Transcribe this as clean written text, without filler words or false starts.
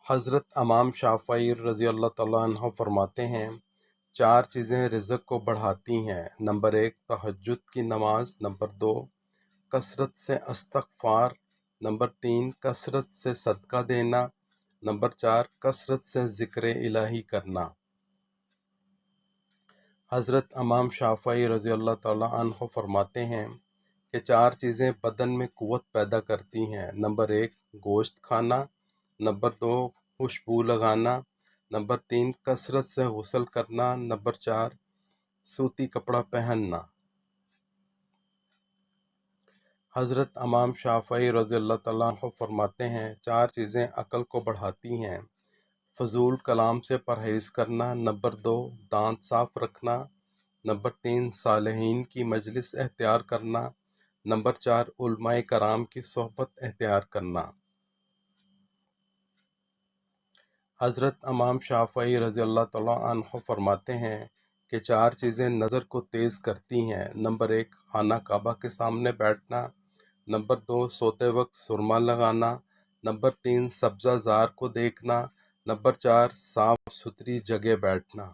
حضرت امام شافعی رضی اللہ تعالیٰ عنہ فرماتے ہیں، چار چیزیں رزق کو بڑھاتی ہیں۔ نمبر 1 تہجد کی نماز، نمبر 2 کثرت سے استغفار، نمبر 3 کثرت سے صدقہ دینا، نمبر 4 کثرت سے ذکر الہی کرنا۔ حضرت امام شافعی رضی اللہ تعالیٰ عنہ فرماتے ہیں کہ چار چیزیں بدن میں قوت پیدا کرتی ہیں۔ نمبر 1 گوشت کھانا، نمبر 2 خوشبو لگانا، نمبر 3 کثرت سے غسل کرنا، نمبر 4 سوتی کپڑا پہننا۔ حضرت امام شافعی رضی اللہ تعالیٰ عنہ فرماتے ہیں، چار چیزیں عقل کو بڑھاتی ہیں۔ فضول کلام سے پرہیز کرنا، نمبر 2 دانت صاف رکھنا، نمبر 3 صالحین کی مجلس اختیار کرنا، نمبر 4 علماء کرام کی صحبت اختیار کرنا۔ حضرت امام شافعی رضی اللہ تعالیٰ عنہ فرماتے ہیں کہ چار چیزیں نظر کو تیز کرتی ہیں۔ نمبر 1 خانہ کعبہ کے سامنے بیٹھنا، نمبر 2 سوتے وقت سرما لگانا، نمبر 3 سبزہ زار کو دیکھنا، نمبر 4 صاف ستھری جگہ بیٹھنا۔